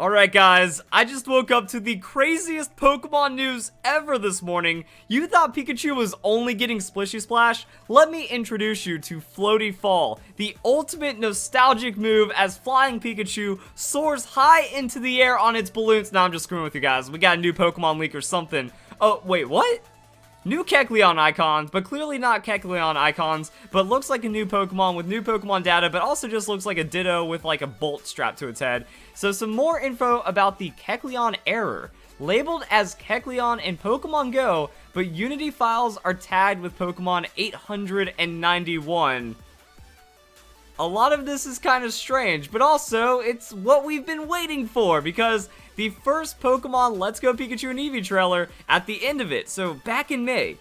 Alright guys, I just woke up to the craziest Pokemon news ever this morning. You thought Pikachu was only getting Splishy Splash? Let me introduce you to Floaty Fall, the ultimate nostalgic move as Flying Pikachu soars high into the air on its balloons. Now I'm just screwing with you guys, we got a new Pokemon leak or something. Oh, wait, what? New Kecleon icons, but clearly not Kecleon icons, but looks like a new Pokemon with new Pokemon data, but also just looks like a Ditto with like a bolt strapped to its head. So some more info about the Kecleon error. Labeled as Kecleon in Pokemon Go, but Unity files are tagged with Pokemon 891. A lot of this is kind of strange, but also it's what we've been waiting for, because the first Pokemon Let's Go Pikachu and Eevee trailer at the end of it, so back in May,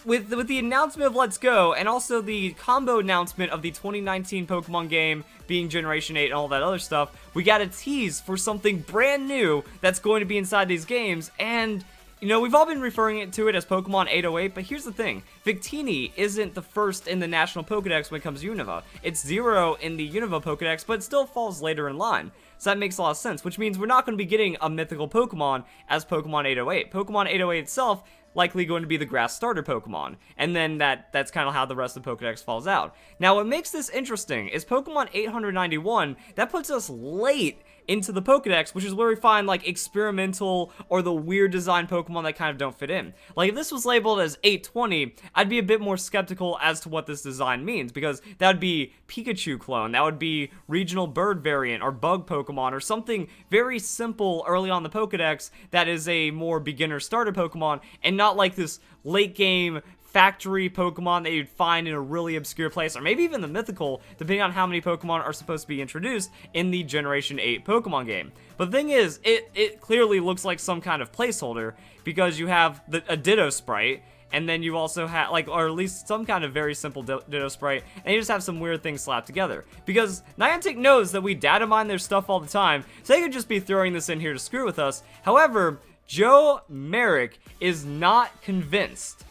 with the announcement of Let's Go, and also the combo announcement of the 2019 Pokemon game being Generation 8 and all that other stuff, we got a tease for something brand new that's going to be inside these games. And you know, we've all been referring to it as Pokemon 808, but here's the thing. Victini isn't the first in the National Pokedex when it comes to Unova. It's 0 in the Unova Pokedex, but it still falls later in line. So that makes a lot of sense, which means we're not going to be getting a mythical Pokemon as Pokemon 808. Pokemon 808 itself likely going to be the grass starter Pokemon, and then that's kind of how the rest of the Pokedex falls out. Now, what makes this interesting is Pokemon 891, that puts us late into the Pokedex, which is where we find like experimental or the weird design Pokemon that kind of don't fit in. Like if this was labeled as 820, I'd be a bit more skeptical as to what this design means, because that would be Pikachu clone, that would be regional bird variant or bug Pokemon or something very simple early on the Pokedex that is a more beginner starter Pokemon, and not like this late game factory Pokemon that you'd find in a really obscure place, or maybe even the mythical, depending on how many Pokemon are supposed to be introduced in the Generation 8 Pokemon game. But the thing is, it clearly looks like some kind of placeholder, because you have a Ditto sprite, and then you also have, like, or at least some kind of very simple Ditto sprite, and you just have some weird things slapped together. Because Niantic knows that we data mine their stuff all the time, so they could just be throwing this in here to screw with us. However, Joe Merrick is not convinced.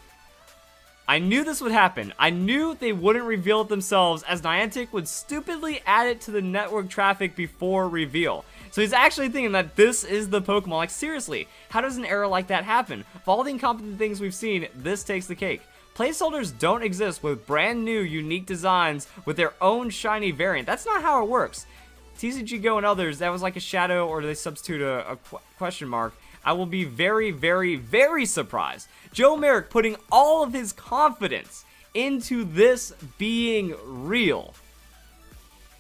I knew this would happen. I knew they wouldn't reveal it themselves, as Niantic would stupidly add it to the network traffic before reveal. So he's actually thinking that this is the Pokemon. Like, seriously, how does an error like that happen? Of all the incompetent things we've seen, this takes the cake. Placeholders don't exist with brand new, unique designs with their own shiny variant. That's not how it works. TCG Go and others, that was like a shadow, or they substitute a question mark. I will be very, very, very surprised. Joe Merrick putting all of his confidence into this being real.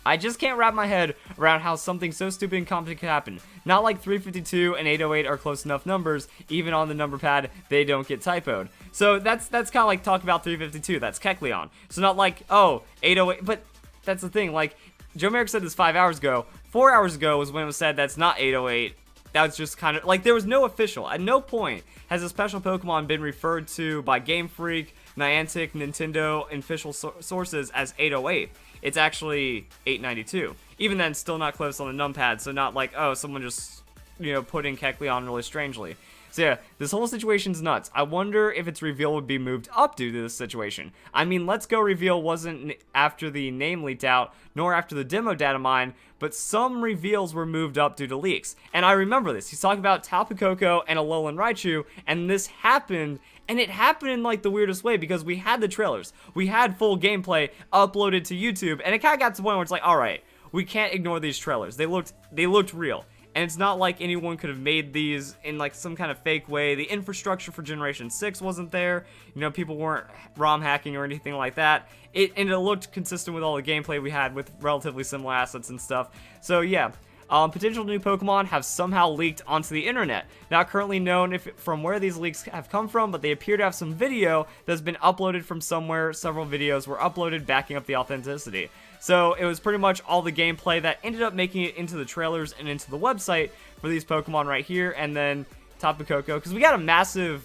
I just can't wrap my head around how something so stupid and competent could happen. Not like 352 and 808 are close enough numbers. Even on the number pad, they don't get typoed. So that's kind of like talk about 352. That's Kecleon. So not like, oh, 808. But that's the thing. Like, Joe Merrick said this 5 hours ago. 4 hours ago was when it was said that's not 808. That was just kind of, like, there was no official. At no point has a special Pokemon been referred to by Game Freak, Niantic, Nintendo, and official sources as 808. It's actually 892. Even then, still not close on the numpad, so not like, oh, someone just, you know, put in Kecleon really strangely. So yeah, this whole situation's nuts. I wonder if its reveal would be moved up due to this situation. I mean, Let's Go reveal wasn't after the name leaked out, nor after the demo data mine, but some reveals were moved up due to leaks. And I remember this. He's talking about Tapu Koko and Alolan Raichu, and this happened, and it happened in like the weirdest way, because we had the trailers. We had full gameplay uploaded to YouTube, and it kind of got to the point where it's like, alright, we can't ignore these trailers. They looked real. And it's not like anyone could have made these in like some kind of fake way. The infrastructure for Generation 6 wasn't there. You know, people weren't ROM hacking or anything like that. And it looked consistent with all the gameplay we had with relatively similar assets and stuff. So yeah, potential new Pokemon have somehow leaked onto the internet. Not currently known from where these leaks have come from, but they appear to have some video that's been uploaded from somewhere. Several videos were uploaded backing up the authenticity. So it was pretty much all the gameplay that ended up making it into the trailers and into the website for these Pokemon right here, and then Tapu Koko, because we got a massive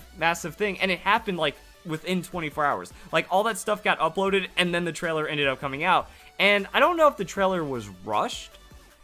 thing, and it happened like within 24 hours. Like, all that stuff got uploaded, and then the trailer ended up coming out. And I don't know if the trailer was rushed.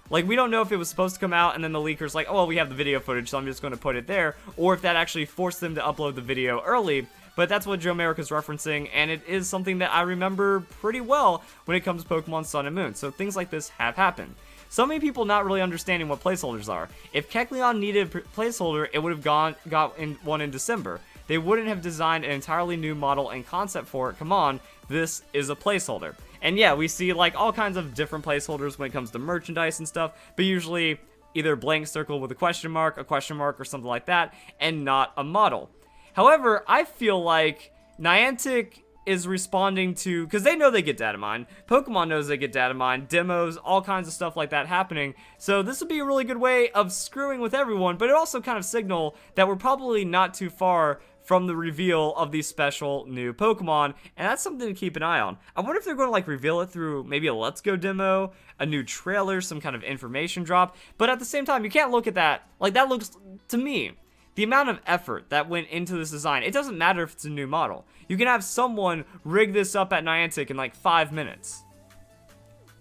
Like, we don't know if it was supposed to come out and then the leaker's like, oh, well, we have the video footage, so I'm just going to put it there, or if that actually forced them to upload the video early. But that's what Joe Merrick is referencing, and it is something that I remember pretty well when it comes to Pokemon Sun and Moon. So things like this have happened. So many people not really understanding what placeholders are. If Kecleon needed a placeholder, it would have got one in December. They wouldn't have designed an entirely new model and concept for it. Come on, this is a placeholder. And yeah, we see like all kinds of different placeholders when it comes to merchandise and stuff, but usually either a blank circle with a question mark, or something like that, and not a model. However, I feel like Niantic is responding to, because they know they get data mined, Pokemon knows they get data mined, demos, all kinds of stuff like that happening, so this would be a really good way of screwing with everyone, but it also kind of signal that we're probably not too far from the reveal of these special new Pokemon, and that's something to keep an eye on. I wonder if they're going to like reveal it through maybe a Let's Go demo, a new trailer, some kind of information drop, but at the same time, you can't look at that, like that looks, to me, the amount of effort that went into this design, it doesn't matter if it's a new model. You can have someone rig this up at Niantic in like 5 minutes.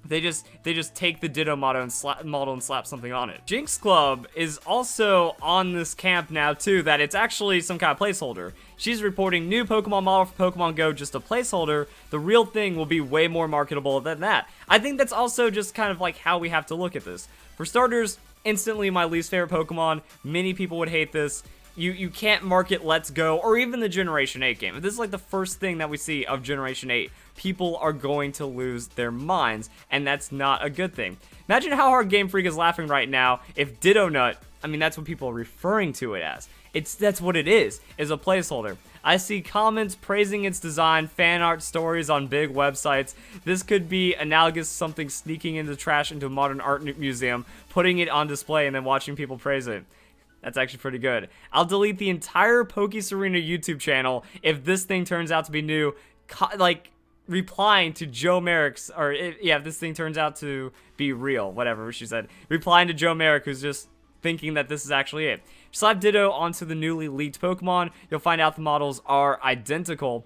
They just take the Ditto model and slap something on it. Jinx Club is also on this camp now too, that it's actually some kind of placeholder. She's reporting new Pokemon model for Pokemon Go, just a placeholder. The real thing will be way more marketable than that. I think that's also just kind of like how we have to look at this. For starters, instantly my least favorite Pokemon. Many people would hate this. You can't market Let's Go or even the Generation 8 game. If this is like the first thing that we see of Generation 8, people are going to lose their minds, and that's not a good thing. Imagine how hard Game Freak is laughing right now if Ditto Nut, I mean that's what people are referring to it as. That's what it is a placeholder. I see comments praising its design, fan art stories on big websites. This could be analogous to something sneaking into trash into a modern art museum, putting it on display, and then watching people praise it. That's actually pretty good. I'll delete the entire PokeSerena YouTube channel if this thing turns out to be new. Like, replying to Joe Merrick's, or if this thing turns out to be real, whatever she said. Replying to Joe Merrick, who's just thinking that this is actually it. Slap Ditto onto the newly leaked Pokemon. You'll find out the models are identical.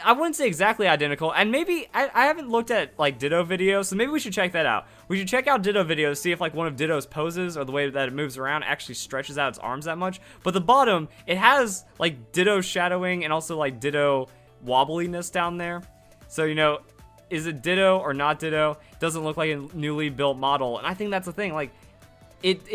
I wouldn't say exactly identical, and maybe, I haven't looked at, like, Ditto videos, so maybe we should check that out. We should check out Ditto videos, see if, like, one of Ditto's poses, or the way that it moves around, actually stretches out its arms that much. But the bottom, it has, like, Ditto shadowing, and also, like, Ditto wobbliness down there. So, you know, is it Ditto or not Ditto? It doesn't look like a newly built model, and I think that's the thing, like, it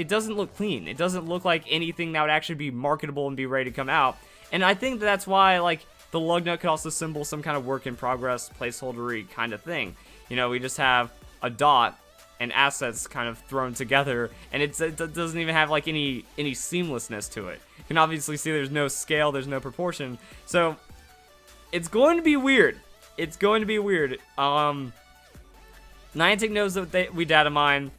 doesn't look clean. It doesn't look like anything that would actually be marketable and be ready to come out. And I think that's why, like, the Lugnut could also symbol some kind of work in progress, placeholdery kind of thing. You know, we just have a dot and assets kind of thrown together, and it doesn't even have like any seamlessness to it. You can obviously see there's no scale, there's no proportion, so it's going to be weird. It's going to be weird. Niantic knows that we data mine.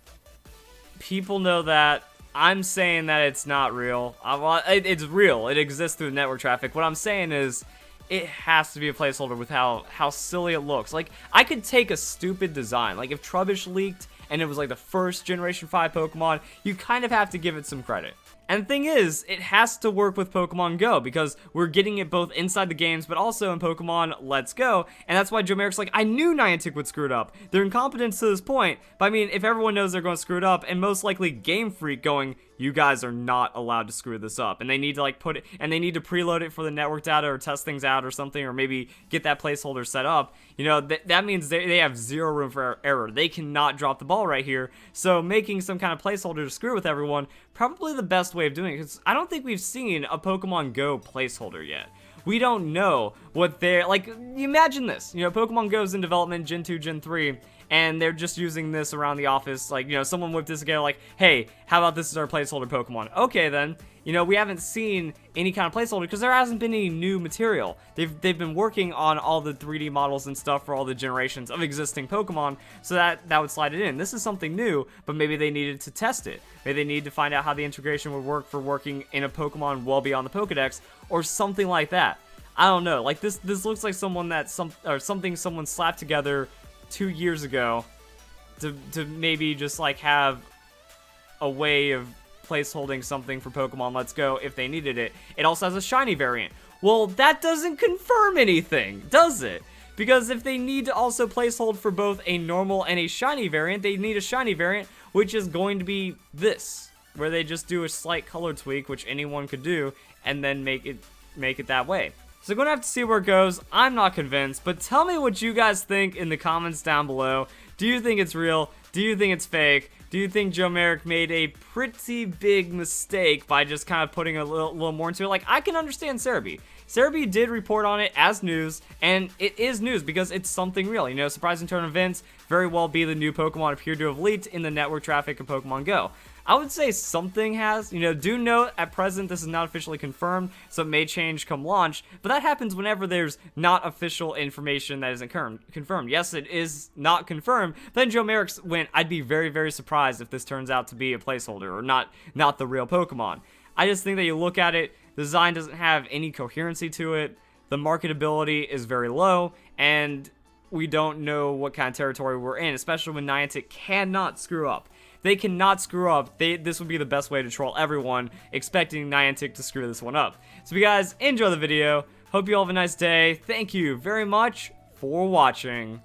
People know that. I'm saying that it's not real. It's real. It exists through the network traffic. What I'm saying is, it has to be a placeholder with how silly it looks. Like, I could take a stupid design. Like, if Trubbish leaked and it was like the first Generation 5 Pokemon, you kind of have to give it some credit. And the thing is, it has to work with Pokemon Go, because we're getting it both inside the games, but also in Pokemon Let's Go, and that's why Joe Merrick's like, I knew Niantic would screw it up. Their incompetence to this point, but I mean, if everyone knows they're going to screw it up, and most likely Game Freak going, you guys are not allowed to screw this up, and they need to like put it, and they need to preload it for the network data or test things out or something, or maybe get that placeholder set up. You know, that means they have zero room for error. They cannot drop the ball right here, so making some kind of placeholder to screw with everyone, probably the best way of doing it, because I don't think we've seen a Pokemon Go placeholder yet. We don't know what they're, like, imagine this, you know, Pokemon Go's in development, Gen 2, Gen 3, and they're just using this around the office, like, you know, someone whipped this together, like, hey, how about this is our placeholder Pokemon? Okay, then, you know, we haven't seen any kind of placeholder, because there hasn't been any new material. They've been working on all the 3D models and stuff for all the generations of existing Pokemon, so that would slide it in. This is something new, but maybe they needed to test it. Maybe they need to find out how the integration would work for working in a Pokemon well beyond the Pokedex, or something like that. I don't know, like, this looks like something someone slapped together 2 years ago to maybe just like have a way of placeholding something for Pokemon Let's Go if they needed it. It also has a shiny variant. Well, that doesn't confirm anything, does it? Because if they need to also placehold for both a normal and a shiny variant, they need a shiny variant, which is going to be this, where they just do a slight color tweak, which anyone could do, and then make it that way. So we're gonna have to see where it goes. I'm not convinced, but tell me what you guys think in the comments down below. Do you think it's real? Do you think it's fake? Do you think Joe Merrick made a pretty big mistake by just kind of putting a little more into it? Like, I can understand Cerebi. Cerebi did report on it as news, and it is news because it's something real. You know, surprising turn events very well be the new Pokemon appear to have leaked in the network traffic of Pokemon Go. I would say something has. You know, do note at present this is not officially confirmed, so it may change come launch, but that happens whenever there's not official information that isn't confirmed. Yes, it is not confirmed. Then Joe Merrick went, I'd be very, very surprised if this turns out to be a placeholder or not the real Pokemon. I just think that you look at it, the design doesn't have any coherency to it, the marketability is very low, and we don't know what kind of territory we're in, especially when Niantic cannot screw up. They cannot screw up. This would be the best way to troll everyone, expecting Niantic to screw this one up. So if you guys enjoy the video, hope you all have a nice day. Thank you very much for watching.